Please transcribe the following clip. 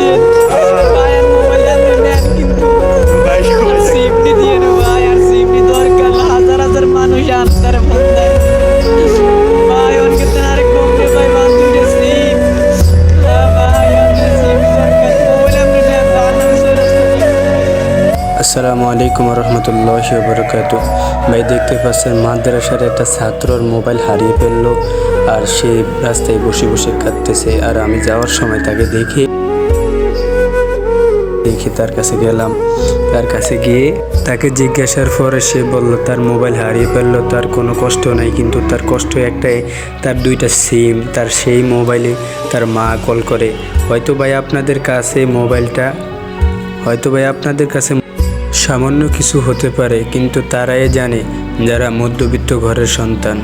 দেন ভাই, আর মোবাইল আপনি নেন কিন্তু আর সিমটি দিয়ে নো ভাই, আর সিমটি দরকার না। হাজার হাজার মানুষ আনতারে ফোন দেয় ভাই, অনেকে তো আরে কম রে ভাই, বাদ দুইটা সিম ভাই, আপনার সিম দরকার, মোবাইল আপনি নেন, তার নামে সৈরাস্তানি। আসসালামু আলাইকুম রহমতুল্লাহি ওয়া বারাকাতুহু। ভাই দেখতে পাচ্ছেন মাদ্রাসার একটা ছাত্রর মোবাইল হারিয়ে ফেললো, আর সে রাস্তায় বসে বসে কাঁদতেছে। আর আমি যাওয়ার সময় তাকে দেখে তার কাছে গেলাম। তার কাছে গিয়ে তাকে জিজ্ঞাসার পরে সে বলল তার মোবাইল হারিয়ে ফেললো, তার কোনো কষ্ট নাই, কিন্তু তার কষ্ট একটাই, তার দুইটা সিম, তার সেই মোবাইলে তার মা কল করে। হয়তো ভাই আপনাদের কাছে মোবাইলটা সামান্য কিছু হতে পারে, কিন্তু তারাই জানে যারা মধ্যবিত্ত ঘরের সন্তান।